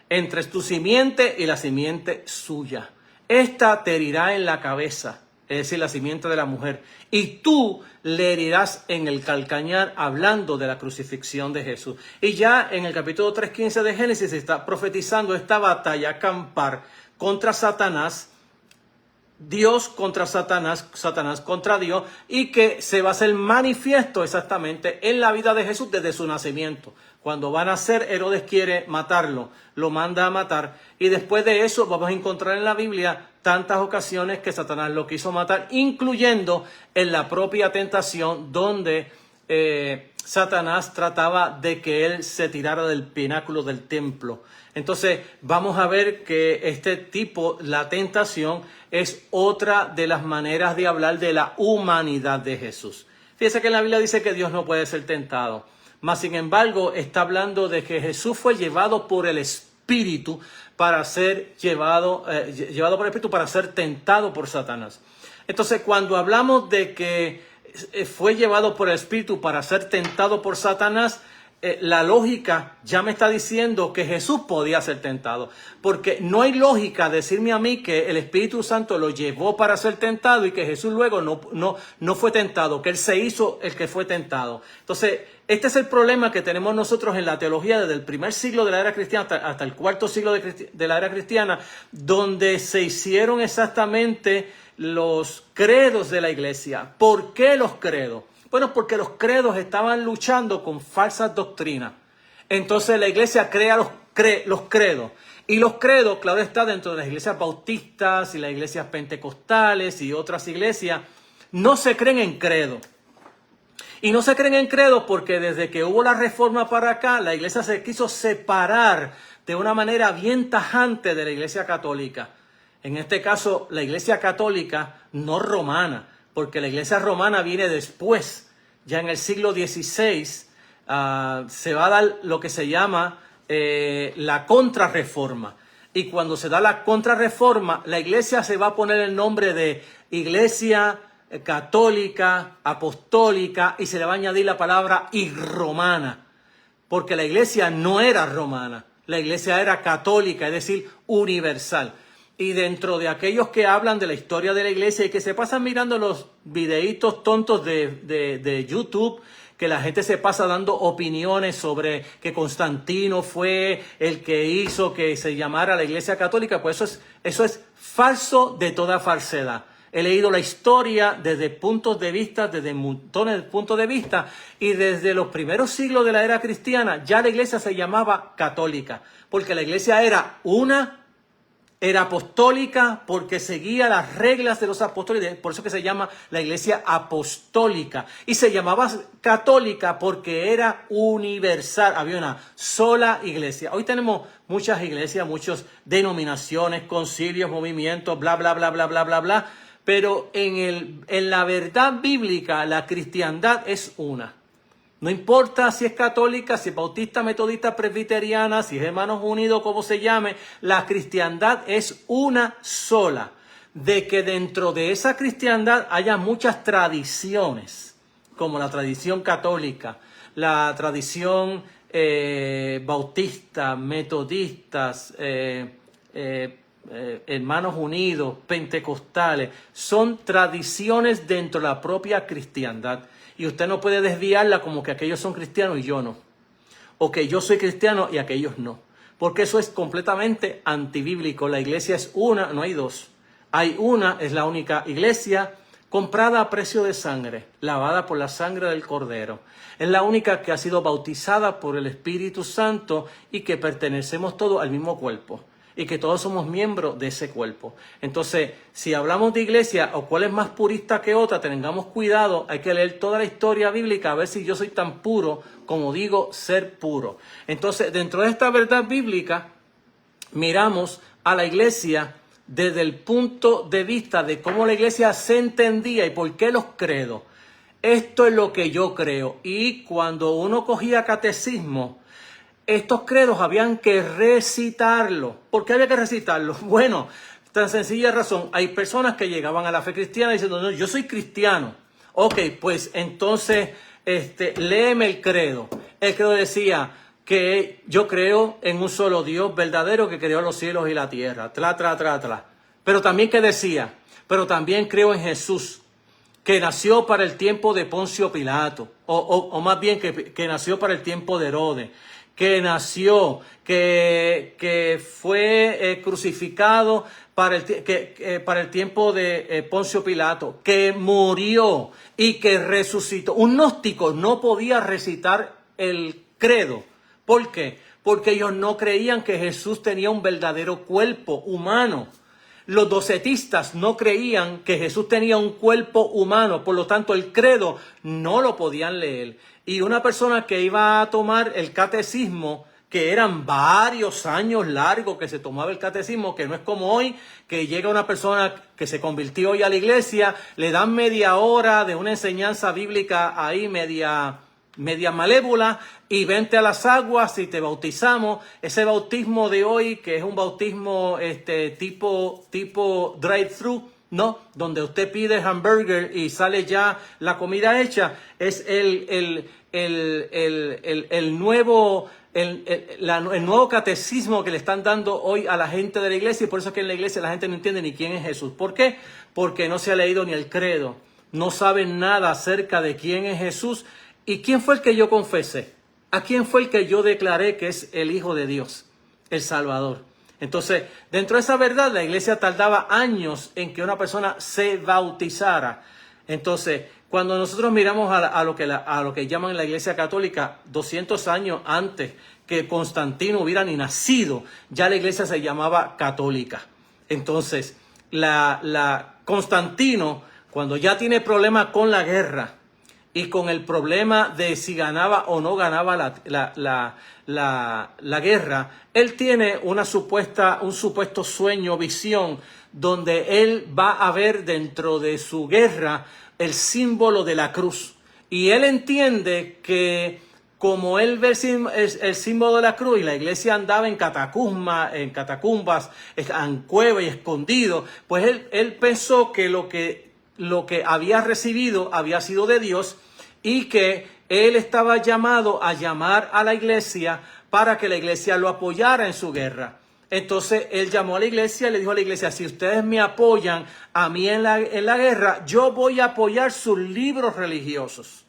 entre tu simiente y la simiente suya. Esta te herirá en la cabeza, es decir, la simiente de la mujer, y tú le herirás en el calcañar, hablando de la crucifixión de Jesús. Y ya en el capítulo 3:15 de Génesis se está profetizando esta batalla campal contra Satanás, Dios contra Satanás, Satanás contra Dios, y que se va a hacer manifiesto exactamente en la vida de Jesús desde su nacimiento. Cuando va a nacer, Herodes quiere matarlo, lo manda a matar, y después de eso vamos a encontrar en la Biblia tantas ocasiones que Satanás lo quiso matar, incluyendo en la propia tentación donde Satanás trataba de que él se tirara del pináculo del templo. Entonces vamos a ver que este tipo, la tentación, es otra de las maneras de hablar de la humanidad de Jesús. Fíjense que en la Biblia dice que Dios no puede ser tentado, mas sin embargo está hablando de que Jesús fue llevado por el Espíritu para ser llevado por el Espíritu para ser tentado por Satanás. Entonces cuando hablamos de que fue llevado por el Espíritu para ser tentado por Satanás, la lógica ya me está diciendo que Jesús podía ser tentado, porque no hay lógica decirme a mí que el Espíritu Santo lo llevó para ser tentado y que Jesús luego no fue tentado, que Él se hizo el que fue tentado. Entonces, este es el problema que tenemos nosotros en la teología desde el primer siglo de la era cristiana hasta el cuarto siglo de la era cristiana, donde se hicieron exactamente los credos de la iglesia. ¿Por qué los credos? Bueno, porque los credos estaban luchando con falsas doctrinas. Entonces la iglesia crea los credos. Y los credos, claro está, dentro de las iglesias bautistas y las iglesias pentecostales y otras iglesias, no se creen en credo. Y no se creen en credo porque desde que hubo la reforma para acá, la iglesia se quiso separar de una manera bien tajante de la iglesia católica. En este caso, la iglesia católica no romana, porque la iglesia romana viene después. Ya en el siglo XVI se va a dar lo que se llama la contrarreforma. Y cuando se da la contrarreforma, la iglesia se va a poner el nombre de Iglesia Católica, Apostólica, y se le va a añadir la palabra y romana, porque la iglesia no era romana, la iglesia era católica, es decir, universal. Y dentro de aquellos que hablan de la historia de la iglesia y que se pasan mirando los videitos tontos de YouTube, que la gente se pasa dando opiniones sobre que Constantino fue el que hizo que se llamara la Iglesia Católica, pues eso es falso de toda falsedad. He leído la historia desde puntos de vista, desde montones de puntos de vista, y desde los primeros siglos de la era cristiana ya la iglesia se llamaba católica, porque la iglesia era apostólica porque seguía las reglas de los apóstoles, por eso que se llama la iglesia apostólica, y se llamaba católica porque era universal, había una sola iglesia. Hoy tenemos muchas iglesias, muchas denominaciones, concilios, movimientos, bla, bla, bla, bla, bla, bla, bla, pero en la verdad bíblica la cristiandad es una. No importa si es católica, si es bautista, metodista, presbiteriana, si es Hermanos Unidos, como se llame, la cristiandad es una sola. De que dentro de esa cristiandad haya muchas tradiciones, como la tradición católica, la tradición bautista, metodistas, Hermanos Unidos, pentecostales, son tradiciones dentro de la propia cristiandad. Y usted no puede desviarla como que aquellos son cristianos y yo no. O que yo soy cristiano y aquellos no. Porque eso es completamente antibíblico. La iglesia es una, no hay dos. Hay una, es la única iglesia comprada a precio de sangre, lavada por la sangre del Cordero. Es la única que ha sido bautizada por el Espíritu Santo y que pertenecemos todos al mismo cuerpo. Y que todos somos miembros de ese cuerpo. Entonces, si hablamos de iglesia o cuál es más purista que otra, tengamos cuidado, hay que leer toda la historia bíblica a ver si yo soy tan puro como digo ser puro. Entonces, dentro de esta verdad bíblica, miramos a la iglesia desde el punto de vista de cómo la iglesia se entendía y por qué los credos. Esto es lo que yo creo. Y cuando uno cogía catecismo, estos credos habían que recitarlos. ¿Por qué había que recitarlos? Bueno, tan sencilla razón. Hay personas que llegaban a la fe cristiana diciendo, no, yo soy cristiano. Ok, pues entonces léeme el credo. El credo decía que yo creo en un solo Dios verdadero que creó los cielos y la tierra. Pero también que decía, pero también creo en Jesús, que nació para el tiempo de Poncio Pilato. O más bien que nació para el tiempo de Herodes. Que nació, que fue crucificado para el tiempo de Poncio Pilato, que murió y que resucitó. Un gnóstico no podía recitar el credo. ¿Por qué? Porque ellos no creían que Jesús tenía un verdadero cuerpo humano. Los docetistas no creían que Jesús tenía un cuerpo humano, por lo tanto el credo no lo podían leer. Y una persona que iba a tomar el catecismo, que eran varios años largos que se tomaba el catecismo, que no es como hoy, que llega una persona que se convirtió hoy a la iglesia, le dan media hora de una enseñanza bíblica ahí media malévola y vente a las aguas y te bautizamos. Ese bautismo de hoy, que es un bautismo tipo drive-thru, ¿no? Donde usted pide hamburger y sale ya la comida hecha, es el nuevo catecismo que le están dando hoy a la gente de la iglesia, y por eso es que en la iglesia la gente no entiende ni quién es Jesús. ¿Por qué? Porque no se ha leído ni el credo, no saben nada acerca de quién es Jesús y quién fue el que yo confesé, a quién fue el que yo declaré que es el Hijo de Dios, el Salvador. Entonces, dentro de esa verdad, la iglesia tardaba años en que una persona se bautizara. Entonces, cuando nosotros miramos a lo que llaman la iglesia católica, 200 años antes que Constantino hubiera ni nacido, ya la iglesia se llamaba católica. Entonces, Constantino, cuando ya tiene problemas con la guerra y con el problema de si ganaba o no ganaba la guerra, él tiene un supuesto sueño, visión, donde él va a ver dentro de su guerra el símbolo de la cruz. Y él entiende que como él ve el símbolo de la cruz y la iglesia andaba en catacumbas, en cuevas y escondido, pues él pensó que lo que había recibido había sido de Dios y que él estaba llamado a llamar a la iglesia para que la iglesia lo apoyara en su guerra. Entonces él llamó a la iglesia y le dijo a la iglesia: si ustedes me apoyan a mí en la guerra, yo voy a apoyar sus libros religiosos.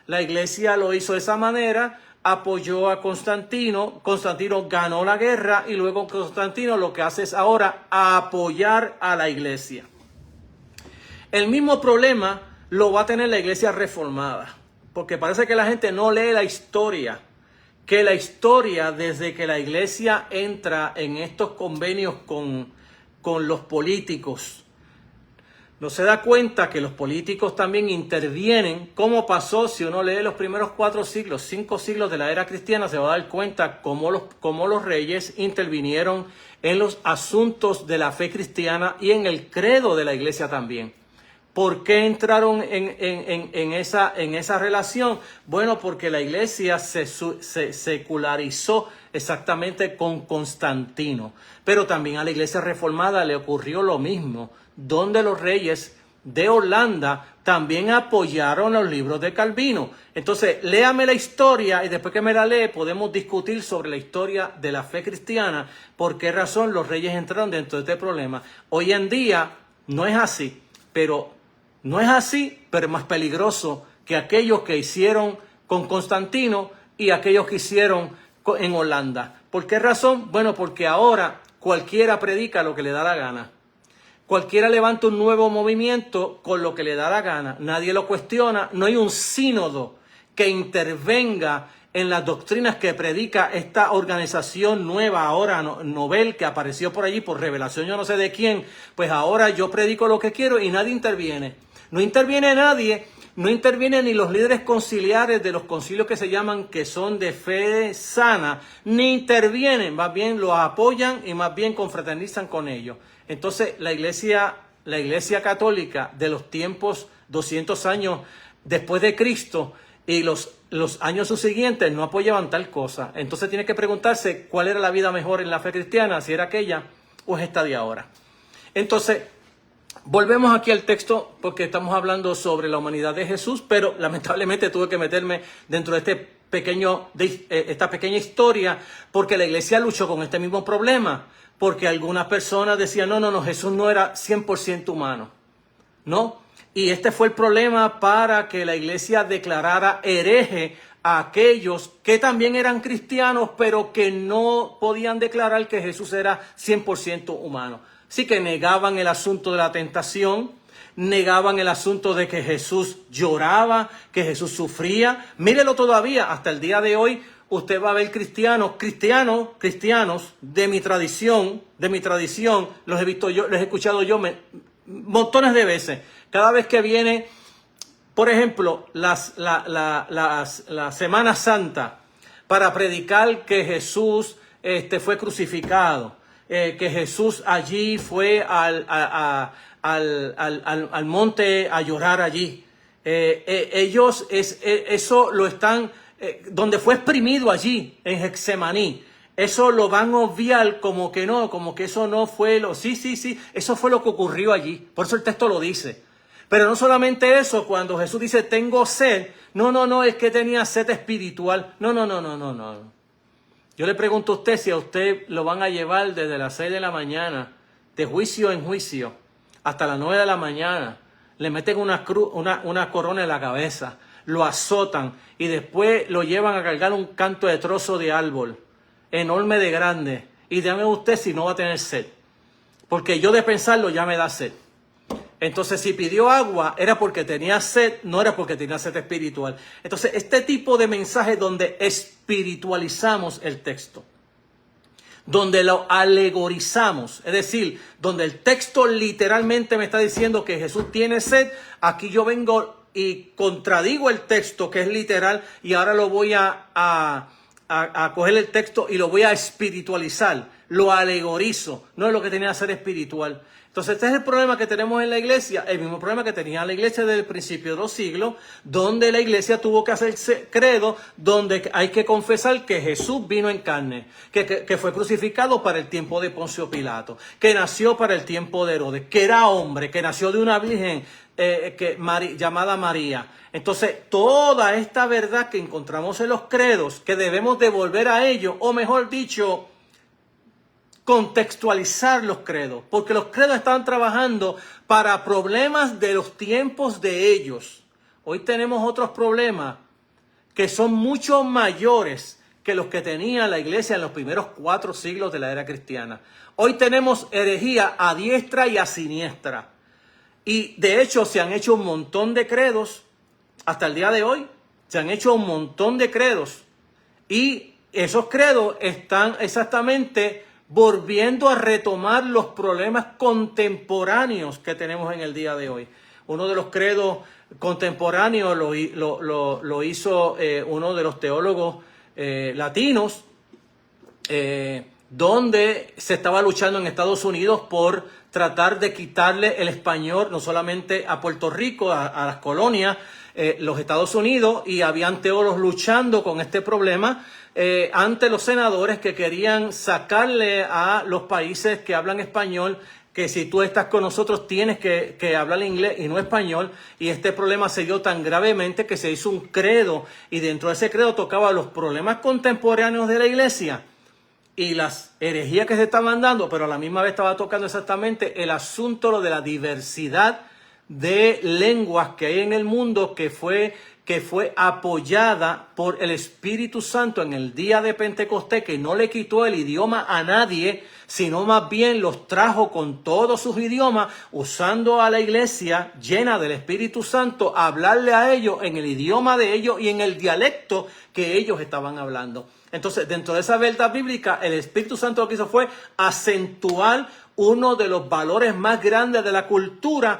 La iglesia lo hizo de esa manera, apoyó a Constantino, Constantino ganó la guerra y luego Constantino lo que hace es ahora apoyar a la iglesia. El mismo problema lo va a tener la iglesia reformada, porque parece que la gente no lee la historia, que la historia desde que la iglesia entra en estos convenios con los políticos, no se da cuenta que los políticos también intervienen, como pasó si uno lee los primeros 5 siglos de la era cristiana, se va a dar cuenta cómo los reyes intervinieron en los asuntos de la fe cristiana y en el credo de la iglesia también. ¿Por qué entraron en esa relación? Bueno, porque la iglesia se secularizó exactamente con Constantino, pero también a la iglesia reformada le ocurrió lo mismo, donde los reyes de Holanda también apoyaron los libros de Calvino. Entonces, léame la historia y después que me la lee podemos discutir sobre la historia de la fe cristiana, por qué razón los reyes entraron dentro de este problema. Hoy en día no es así, pero es más peligroso que aquellos que hicieron con Constantino y aquellos que hicieron en Holanda. ¿Por qué razón? Bueno, porque ahora cualquiera predica lo que le da la gana. Cualquiera levanta un nuevo movimiento con lo que le da la gana. Nadie lo cuestiona. No hay un sínodo que intervenga en las doctrinas que predica esta organización nueva ahora, Nobel, que apareció por allí por revelación yo no sé de quién. Pues ahora yo predico lo que quiero y nadie interviene. No interviene nadie. No intervienen ni los líderes conciliares de los concilios que se llaman, que son de fe sana, ni intervienen, más bien los apoyan y más bien confraternizan con ellos. Entonces la iglesia católica de los tiempos 200 años después de Cristo y los años subsiguientes no apoyaban tal cosa. Entonces tiene que preguntarse cuál era la vida mejor en la fe cristiana, si era aquella o es esta de ahora. Entonces, volvemos aquí al texto porque estamos hablando sobre la humanidad de Jesús, pero lamentablemente tuve que meterme dentro de esta pequeña historia porque la iglesia luchó con este mismo problema, porque algunas personas decían, no, Jesús no era 100% humano, ¿no? Y este fue el problema para que la iglesia declarara hereje a aquellos que también eran cristianos, pero que no podían declarar que Jesús era 100% humano. Así que negaban el asunto de la tentación, negaban el asunto de que Jesús lloraba, que Jesús sufría. Mírelo todavía, hasta el día de hoy, usted va a ver cristianos de mi tradición, los he visto yo, los he escuchado yo montones de veces. Cada vez que viene, por ejemplo, la Semana Santa, para predicar que Jesús fue crucificado, que Jesús allí fue al monte a llorar allí. Ellos eso lo están, donde fue exprimido allí, en Getsemaní. Eso lo van a obviar como que no, como que eso no fue sí, eso fue lo que ocurrió allí. Por eso el texto lo dice. Pero no solamente eso, cuando Jesús dice tengo sed, no, es que tenía sed espiritual. No. Yo le pregunto a usted si a usted lo van a llevar desde las 6 de la mañana, de juicio en juicio, hasta las 9 de la mañana. Le meten una corona en la cabeza, lo azotan y después lo llevan a cargar un canto de trozo de árbol, enorme de grande. Y dígame usted si no va a tener sed. Porque yo de pensarlo ya me da sed. Entonces, si pidió agua, era porque tenía sed, no era porque tenía sed espiritual. Entonces, este tipo de mensaje donde espiritualizamos el texto, donde lo alegorizamos, es decir, donde el texto literalmente me está diciendo que Jesús tiene sed, aquí yo vengo y contradigo el texto que es literal y ahora lo voy a coger el texto y lo voy a espiritualizar. lo alegorizo, no es lo que tenía que ser espiritual. Entonces este es el problema que tenemos en la iglesia, el mismo problema que tenía la iglesia desde el principio de los siglos, donde la iglesia tuvo que hacerse credo, donde hay que confesar que Jesús vino en carne, que fue crucificado para el tiempo de Poncio Pilato, que nació para el tiempo de Herodes, que era hombre, que nació de una virgen llamada María. Entonces toda esta verdad que encontramos en los credos, que debemos devolver a ellos, o mejor dicho, contextualizar los credos, porque los credos estaban trabajando para problemas de los tiempos de ellos. Hoy tenemos otros problemas que son mucho mayores que los que tenía la iglesia en los primeros 4 siglos de la era cristiana. Hoy tenemos herejía a diestra y a siniestra. Y de hecho se han hecho un montón de credos, hasta el día de hoy, se han hecho un montón de credos. Y esos credos están exactamente volviendo a retomar los problemas contemporáneos que tenemos en el día de hoy. Uno de los credos contemporáneos lo hizo uno de los teólogos latinos, donde se estaba luchando en Estados Unidos por tratar de quitarle el español no solamente a Puerto Rico, a las colonias, los Estados Unidos, y habían teólogos luchando con este problema ante los senadores que querían sacarle a los países que hablan español que si tú estás con nosotros tienes que hablar inglés y no español, y este problema se dio tan gravemente que se hizo un credo, y dentro de ese credo tocaba los problemas contemporáneos de la iglesia y las herejías que se estaban dando, pero a la misma vez estaba tocando exactamente el asunto de la diversidad de lenguas que hay en el mundo, que fue apoyada por el Espíritu Santo en el día de Pentecostés, que no le quitó el idioma a nadie, sino más bien los trajo con todos sus idiomas, usando a la iglesia llena del Espíritu Santo a hablarle a ellos en el idioma de ellos y en el dialecto que ellos estaban hablando. Entonces, dentro de esa verdad bíblica, el Espíritu Santo lo que hizo fue acentuar uno de los valores más grandes de la cultura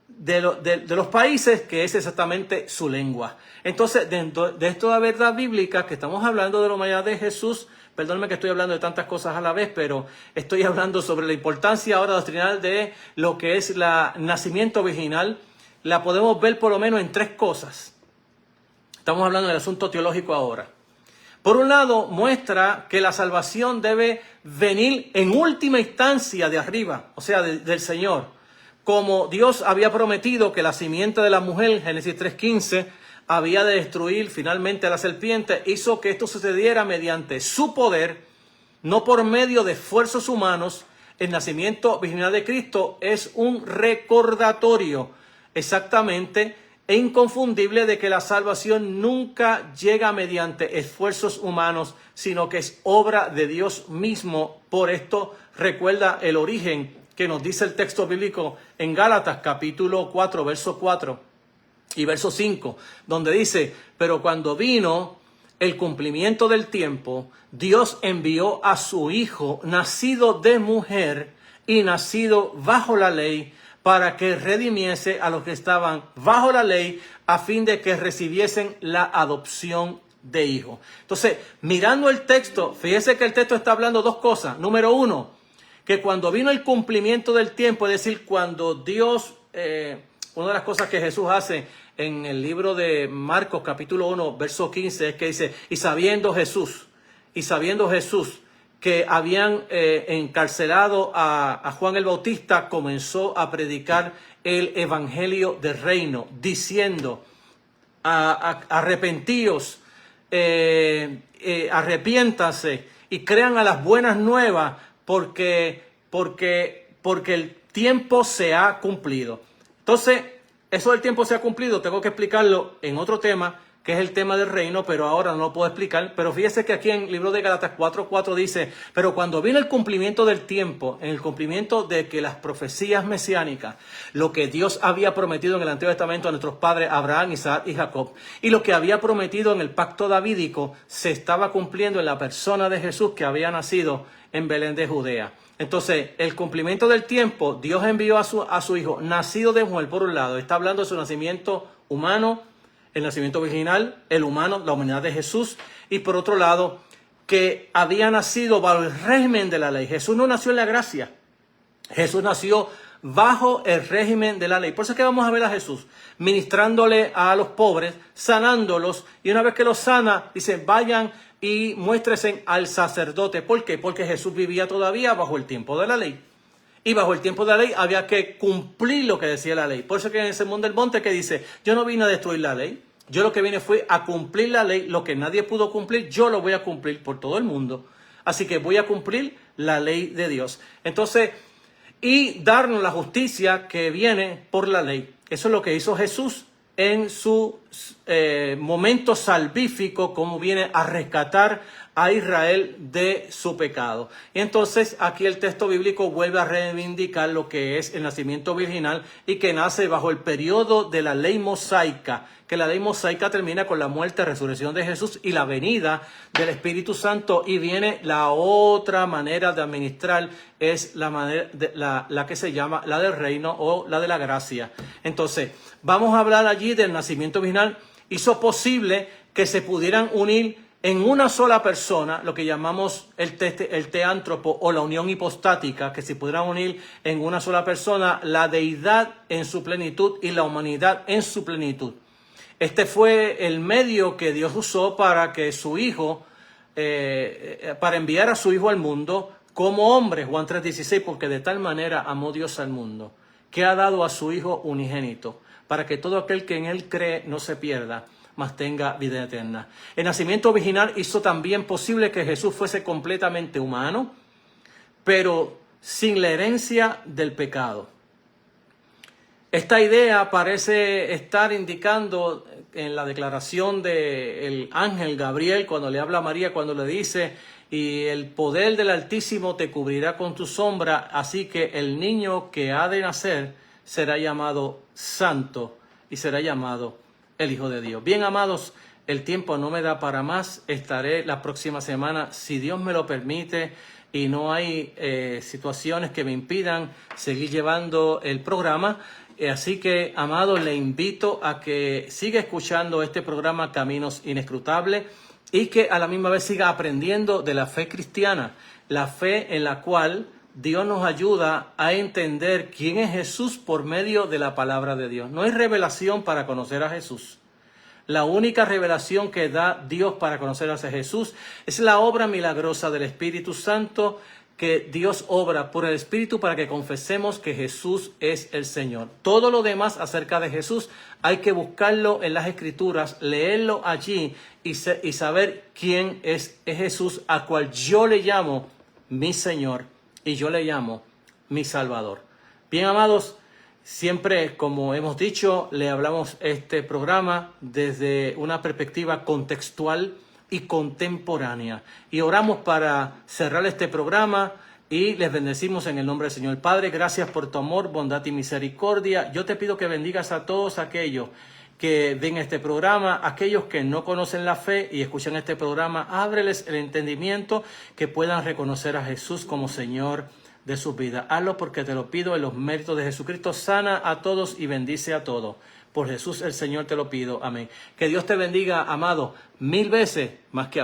de los países, que es exactamente su lengua. Entonces, dentro de esta verdad bíblica que estamos hablando de la humanidad de Jesús, perdónenme que estoy hablando de tantas cosas a la vez, pero estoy hablando sobre la importancia ahora doctrinal de lo que es el nacimiento virginal. La podemos ver por lo menos en 3 cosas. Estamos hablando del asunto teológico ahora. Por un lado, muestra que la salvación debe venir en última instancia de arriba, o sea, del Señor. Como Dios había prometido que la simiente de la mujer, Génesis 3:15, había de destruir finalmente a la serpiente, hizo que esto sucediera mediante su poder, no por medio de esfuerzos humanos. El nacimiento virginal de Cristo es un recordatorio exactamente e inconfundible de que la salvación nunca llega mediante esfuerzos humanos, sino que es obra de Dios mismo. Por esto recuerda el origen que nos dice el texto bíblico en Gálatas capítulo 4, verso 4 y verso 5, donde dice: pero cuando vino el cumplimiento del tiempo, Dios envió a su Hijo, nacido de mujer y nacido bajo la ley, para que redimiese a los que estaban bajo la ley, a fin de que recibiesen la adopción de hijo. Entonces, mirando el texto, fíjese que el texto está hablando 2 cosas. Número 1, que cuando vino el cumplimiento del tiempo, es decir, cuando Dios, una de las cosas que Jesús hace en el libro de Marcos capítulo 1, verso 15, es que dice: y sabiendo Jesús que habían encarcelado a Juan el Bautista, comenzó a predicar el evangelio del reino, diciendo: arrepentíos, arrepiéntanse y crean a las buenas nuevas, porque el tiempo se ha cumplido. Entonces, eso del tiempo se ha cumplido, tengo que explicarlo en otro tema, que es el tema del reino, pero ahora no lo puedo explicar. Pero fíjese que aquí en el libro de Gálatas 4:4 dice: pero cuando vino el cumplimiento del tiempo, en el cumplimiento de que las profecías mesiánicas, lo que Dios había prometido en el Antiguo Testamento a nuestros padres Abraham, Isaac y Jacob, y lo que había prometido en el pacto davídico, se estaba cumpliendo en la persona de Jesús, que había nacido en Belén de Judea. Entonces, el cumplimiento del tiempo, Dios envió a su Hijo, nacido de mujer. Por un lado, está hablando de su nacimiento humano, el nacimiento virginal, el humano, la humanidad de Jesús. Y por otro lado, que había nacido bajo el régimen de la ley. Jesús no nació en la gracia. Jesús nació bajo el régimen de la ley. Por eso es que vamos a ver a Jesús ministrándole a los pobres, sanándolos, y una vez que los sana, dice, vayan y muéstrense al sacerdote. ¿Por qué? Porque Jesús vivía todavía bajo el tiempo de la ley. Y bajo el tiempo de la ley había que cumplir lo que decía la ley. Por eso que en el Sermón del Monte que dice, yo no vine a destruir la ley, yo lo que vine fue a cumplir la ley. Lo que nadie pudo cumplir, yo lo voy a cumplir por todo el mundo. Así que voy a cumplir la ley de Dios. Entonces, y darnos la justicia que viene por la ley. Eso es lo que hizo Jesús en su momento salvífico, como viene a rescatar a Israel de su pecado. Y entonces aquí el texto bíblico vuelve a reivindicar lo que es el nacimiento virginal y que nace bajo el periodo de la ley mosaica, que la ley mosaica termina con la muerte, resurrección de Jesús y la venida del Espíritu Santo, y viene la otra manera de administrar, es la manera la que se llama la del reino o la de la gracia. Entonces, vamos a hablar allí del nacimiento virginal. Hizo posible que se pudieran unir en una sola persona, lo que llamamos el teántropo o la unión hipostática, que se pudieran unir en una sola persona la deidad en su plenitud y la humanidad en su plenitud. Este fue el medio que Dios usó para que su hijo, para enviar a su hijo al mundo como hombre, Juan 3:16, porque de tal manera amó Dios al mundo, que ha dado a su hijo unigénito, para que todo aquel que en él cree no se pierda, mas tenga vida eterna. El nacimiento virginal hizo también posible que Jesús fuese completamente humano, pero sin la herencia del pecado. Esta idea parece estar indicando en la declaración del ángel Gabriel cuando le habla a María, cuando le dice, y el poder del Altísimo te cubrirá con tu sombra, así que el niño que ha de nacer será llamado Santo y será llamado el Hijo de Dios. Bien, amados, el tiempo no me da para más. Estaré la próxima semana, si Dios me lo permite, y no hay situaciones que me impidan seguir llevando el programa. Así que, amados, le invito a que siga escuchando este programa Caminos Inescrutables y que a la misma vez siga aprendiendo de la fe cristiana, la fe en la cual Dios nos ayuda a entender quién es Jesús por medio de la palabra de Dios. No hay revelación para conocer a Jesús. La única revelación que da Dios para conocer a Jesús es la obra milagrosa del Espíritu Santo, que Dios obra por el Espíritu para que confesemos que Jesús es el Señor. Todo lo demás acerca de Jesús hay que buscarlo en las Escrituras, leerlo allí y saber quién es Jesús, a cual yo le llamo mi Señor y yo le llamo mi Salvador. Bien, amados, siempre, como hemos dicho, le hablamos este programa desde una perspectiva contextual y contemporánea. Y oramos para cerrar este programa y les bendecimos en el nombre del Señor. Padre, gracias por tu amor, bondad y misericordia. Yo te pido que bendigas a todos aquellos que ven este programa, aquellos que no conocen la fe y escuchan este programa, ábreles el entendimiento, que puedan reconocer a Jesús como Señor de su vida. Hazlo porque te lo pido en los méritos de Jesucristo. Sana a todos y bendice a todos. Por Jesús el Señor te lo pido. Amén. Que Dios te bendiga, amado, 1000 veces más que a